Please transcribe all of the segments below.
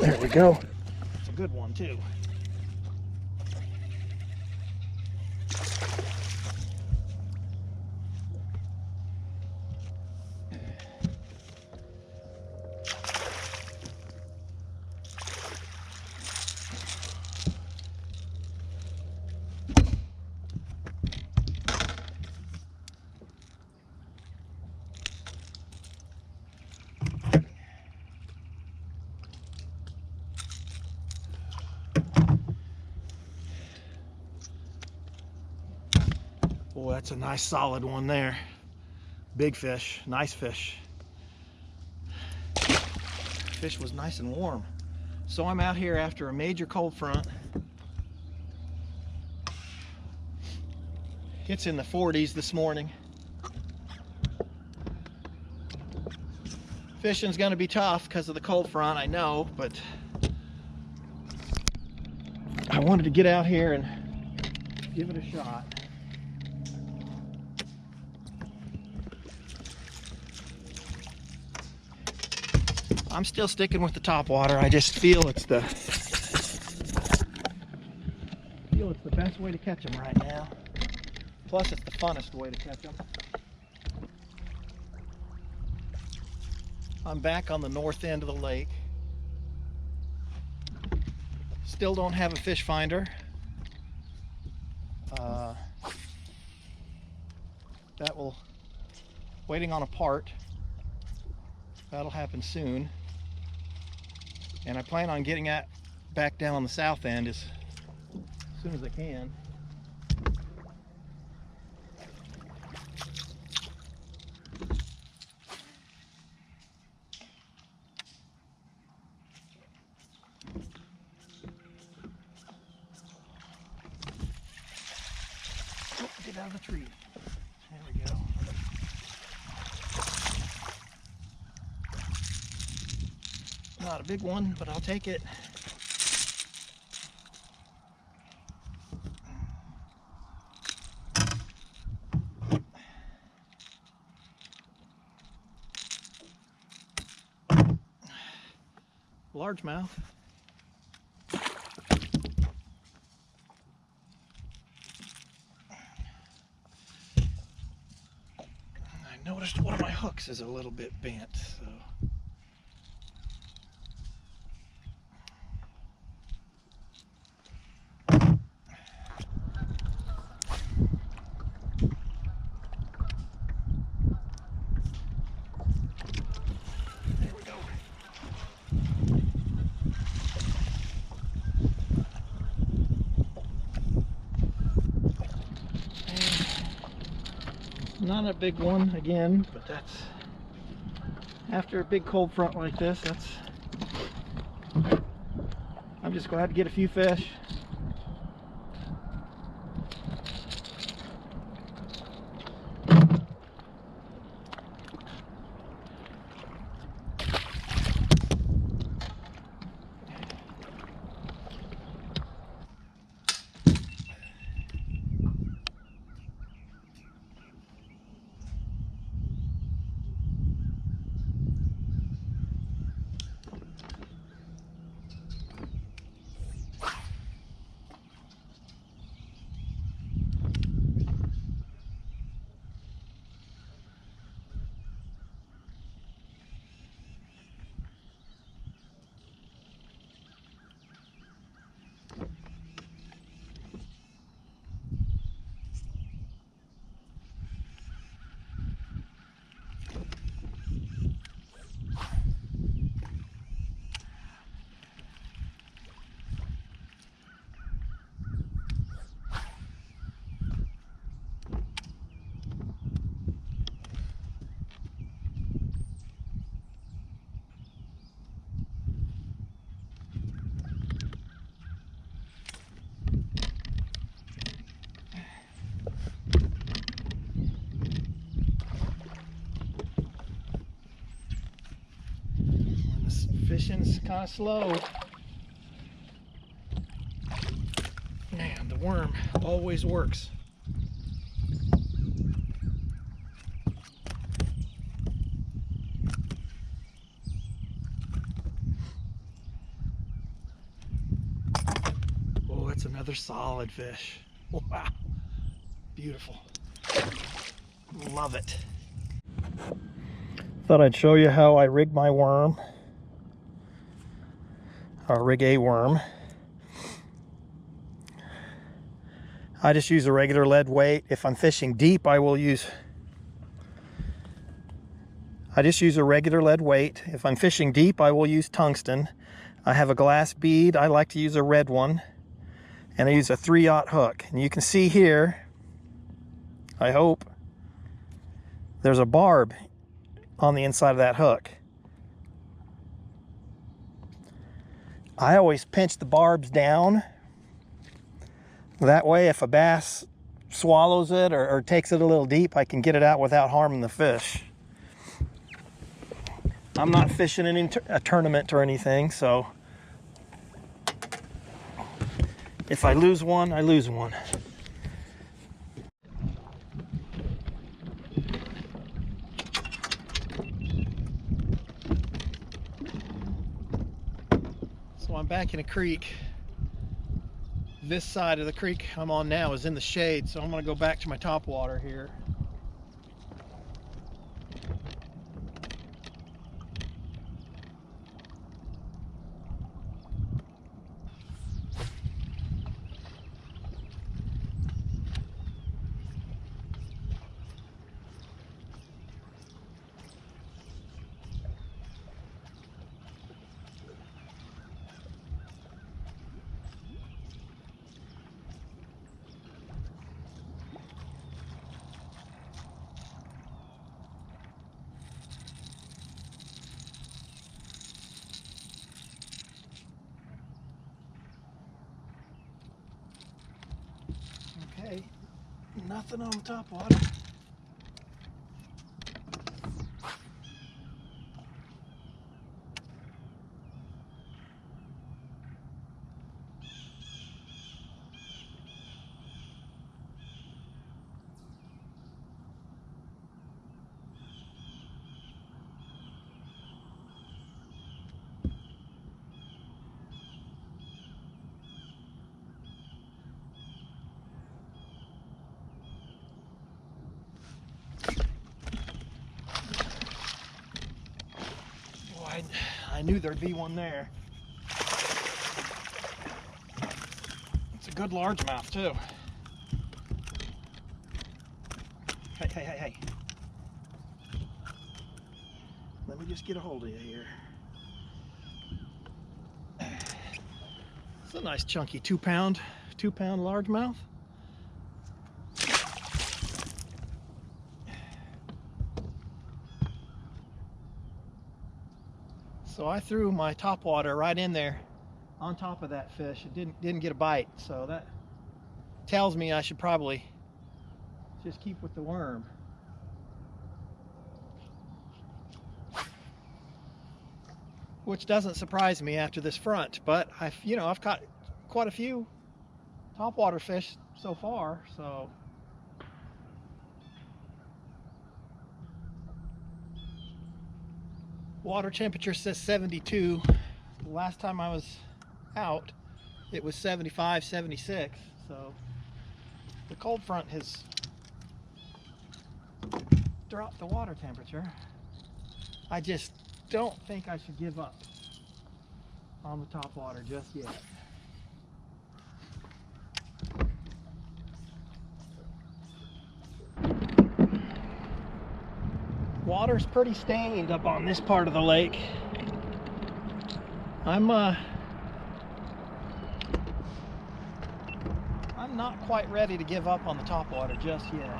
There we go. It's a good one too. Boy, that's a nice solid one there. Big fish, nice fish. Fish was nice and warm. So I'm out here after a major cold front. It's in the 40s this morning. Fishing's gonna be tough because of the cold front, I know, but I wanted to get out here and give it a shot. I'm still sticking with the top water. I just feel it's the best way to catch them right now. Plus, it's the funnest way to catch them. I'm back on the north end of the lake. Still don't have a fish finder. Waiting on a part. That'll happen soon. And I plan on getting back down on the south end as soon as I can. Oh, get out of the tree. There we go. Not a big one, but I'll take it. Largemouth. I noticed one of my hooks is a little bit bent, so. Not a big one again, but that's after a big cold front like this. I'm just glad to get a few fish. Fishing's kind of slow. Man, the worm always works. Another solid fish. Wow. Beautiful. Love it. Thought I'd show you how I rig my worm. Or rig a worm. I just use a regular lead weight. If I'm fishing deep, I just use a regular lead weight. If I'm fishing deep, I will use tungsten. I have a glass bead. I like to use a red one. And I use a 3/0 hook. And you can see here, I hope, there's a barb on the inside of that hook. I always pinch the barbs down. That way, if a bass swallows it or takes it a little deep, I can get it out without harming the fish. I'm not fishing in a tournament or anything, so if I lose one, I lose one. So I'm back in a creek. This side of the creek I'm on now is in the shade, so I'm going to go back to my top water here. Okay, nothing on the top water. I knew there'd be one there. It's a good largemouth too. Hey. Let me just get a hold of you here. It's a nice chunky 2-pound largemouth. So I threw my top water right in there on top of that fish. It didn't get a bite, so that tells me I should probably just keep with the worm. Which doesn't surprise me after this front, but I've caught quite a few topwater fish so far, so water temperature says 72. The last time I was out, it was 75, 76. So the cold front has dropped the water temperature. I just don't think I should give up on the top water just yet. Water's pretty stained up on this part of the lake. I'm not quite ready to give up on the top water just yet.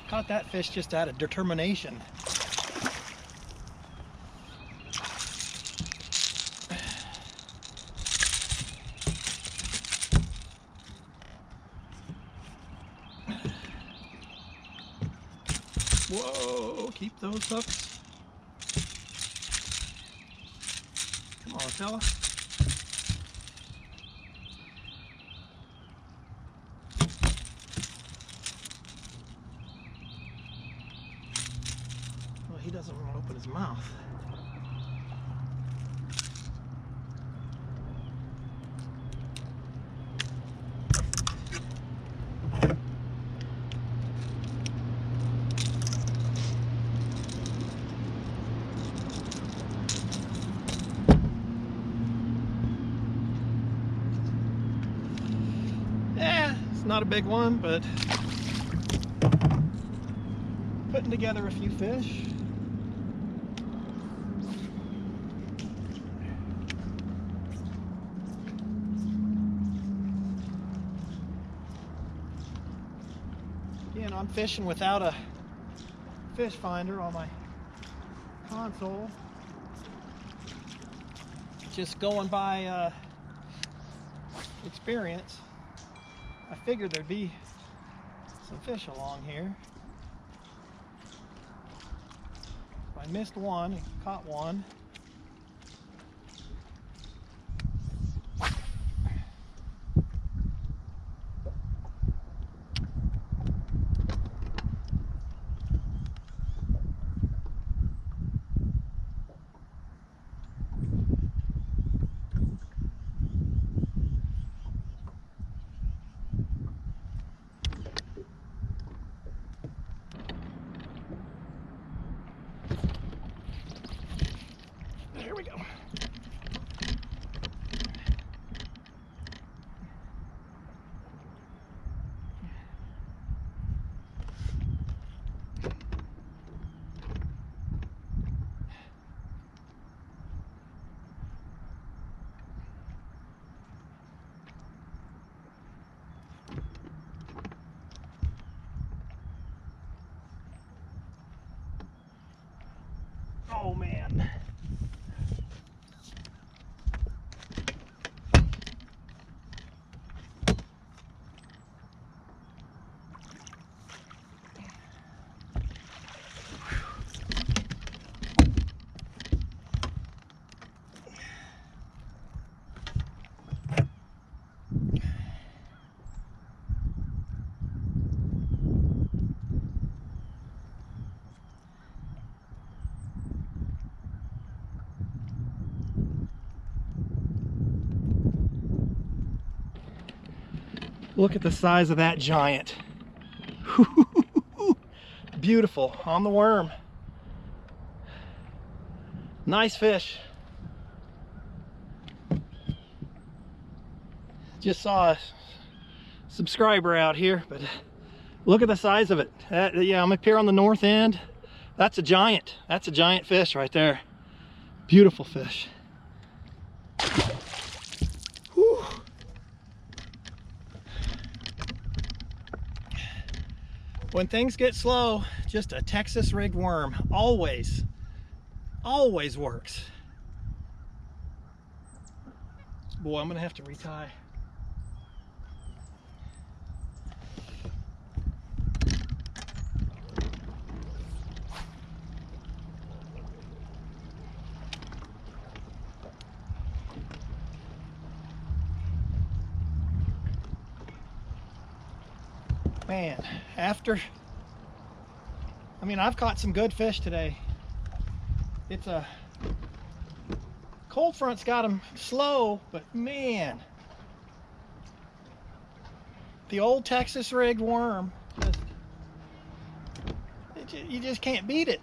Caught that fish just out of determination. Whoa, keep those hooks. Come on, fella. Well, he doesn't want to open his mouth. Not a big one, but putting together a few fish. Again, I'm fishing without a fish finder on my console. Just going by experience. I figured there'd be some fish along here. I missed one and caught one. There we go. Oh man. Look at the size of that giant. Beautiful on the worm. Nice fish. Just saw a subscriber out here, but look at the size of it. Yeah, I'm up here on the north end. That's a giant. That's a giant fish right there. Beautiful fish. Whew. When things get slow, just a Texas rigged worm always works. Boy, I'm gonna have to retie. Man, I've caught some good fish today. It's a cold front's got them slow, but man, the old Texas rigged worm, you just can't beat it.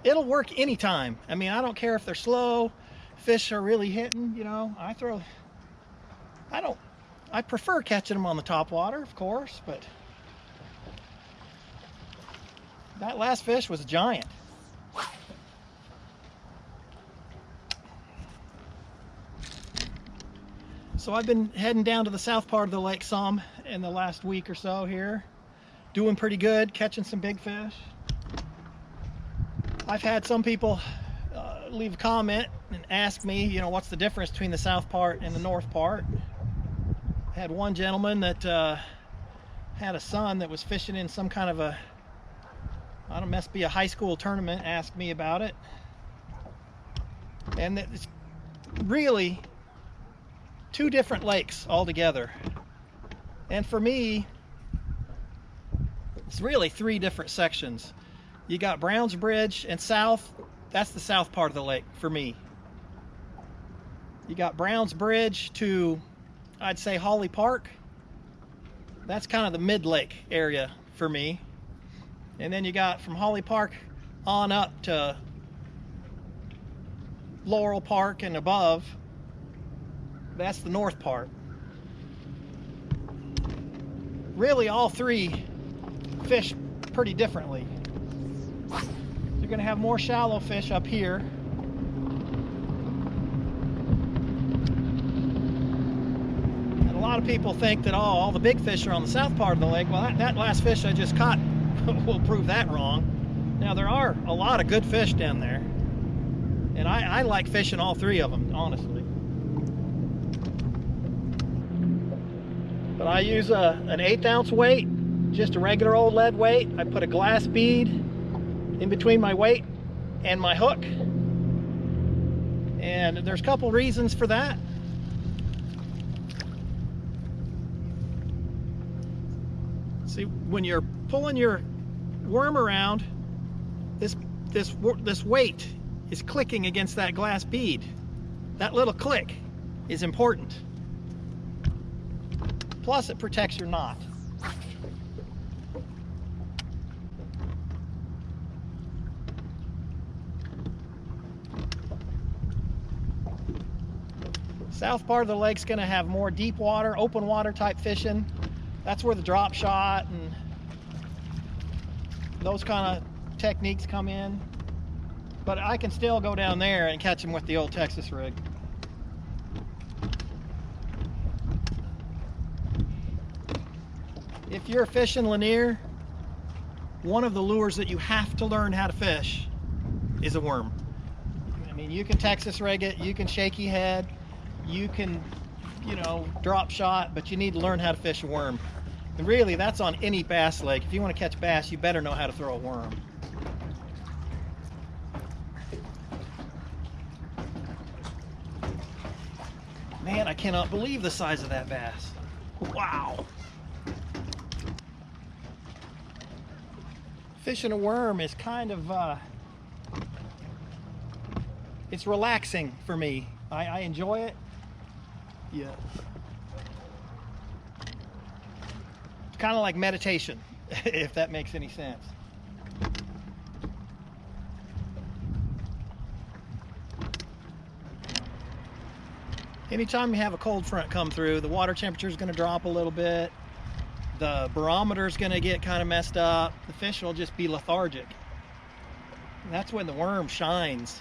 It'll work anytime. I don't care if they're slow, fish are really hitting, you know. I prefer catching them on the top water, of course, but that last fish was a giant. So I've been heading down to the south part of the lake some in the last week or so here. Doing pretty good, catching some big fish. I've had some people leave a comment and ask me, you know, what's the difference between the south part and the north part. I had one gentleman that had a son that was fishing in some kind of a I don't know, must be a high school tournament, asked me about it. And it's really two different lakes altogether. And for me, it's really three different sections. You got Browns Bridge and south, that's the south part of the lake for me. You got Browns Bridge to, I'd say, Holly Park. That's kind of the mid-lake area for me. And then you got from Holly Park on up to Laurel Park and above. That's the north part. Really, all three fish pretty differently. You're going to have more shallow fish up here. And a lot of people think that, oh, all the big fish are on the south part of the lake. Well, that last fish I just caught will prove that wrong. Now, there are a lot of good fish down there. And I like fishing all three of them, honestly. But I use an 1/8 ounce weight, just a regular old lead weight. I put a glass bead in between my weight and my hook. And there's a couple reasons for that. See, when you're pulling your worm around, this weight is clicking against that glass bead. That little click is important. Plus, it protects your knot. South part of the lake's going to have more deep water, open water type fishing. That's where the drop shot and those kind of techniques come in. But I can still go down there and catch them with the old Texas rig. If you're fishing Lanier, one of the lures that you have to learn how to fish is a worm. I mean, you can Texas rig it, you can shaky head, you can, you know, drop shot, but you need to learn how to fish a worm. And really, that's on any bass lake. If you want to catch bass, you better know how to throw a worm. Man, I cannot believe the size of that bass. Wow. Fishing a worm is kind of, it's relaxing for me. I enjoy it. Yeah. It's kind of like meditation, if that makes any sense. Anytime you have a cold front come through, the water temperature is going to drop a little bit. The barometer is going to get kind of messed up. The fish will just be lethargic. And that's when the worm shines.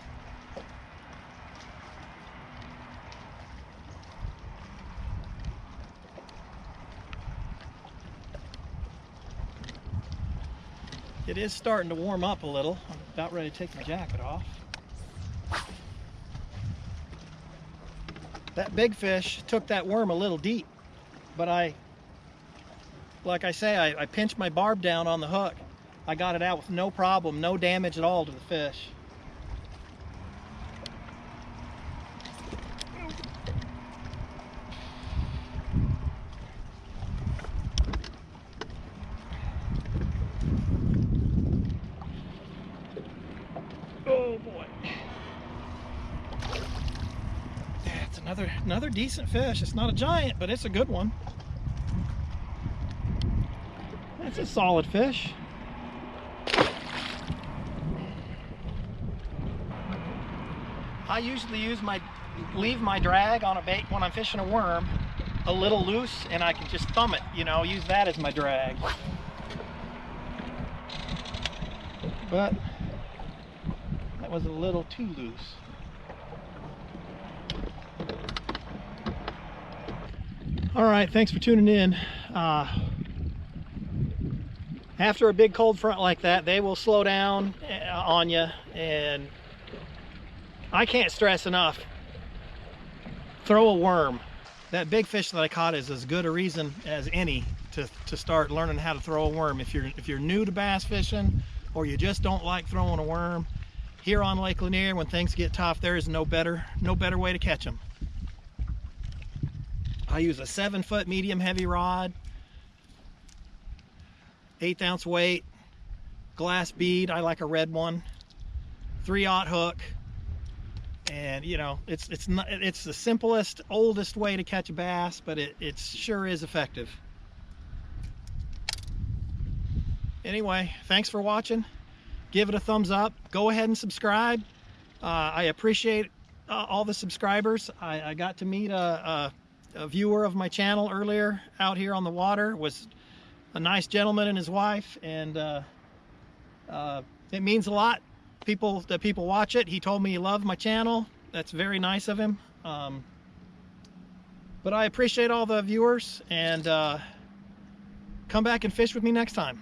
It is starting to warm up a little. I'm about ready to take my jacket off. That big fish took that worm a little deep, but like I say, I pinched my barb down on the hook. I got it out with no problem, no damage at all to the fish. Oh boy. That's another decent fish. It's not a giant, but it's a good one. That's a solid fish. I usually leave my drag on a bait when I'm fishing a worm a little loose, and I can just thumb it, you know, use that as my drag. But that was a little too loose. All right, thanks for tuning in. After a big cold front like that, they will slow down on you, and I can't stress enough, throw a worm. That big fish that I caught is as good a reason as any to start learning how to throw a worm. If you're new to bass fishing, or you just don't like throwing a worm, here on Lake Lanier, when things get tough, there is no better way to catch them. I use a 7-foot medium heavy rod, 1/8 ounce weight, glass bead, I like a red one, 3/0 hook, and you know, it's the simplest, oldest way to catch a bass, but it sure is effective. Anyway, thanks for watching. Give it a thumbs up. Go ahead and subscribe. I appreciate all the subscribers. I got to meet a viewer of my channel earlier out here on the water. It was a nice gentleman and his wife, and it means a lot that people watch it. He told me he loved my channel. That's very nice of him. But I appreciate all the viewers, and come back and fish with me next time.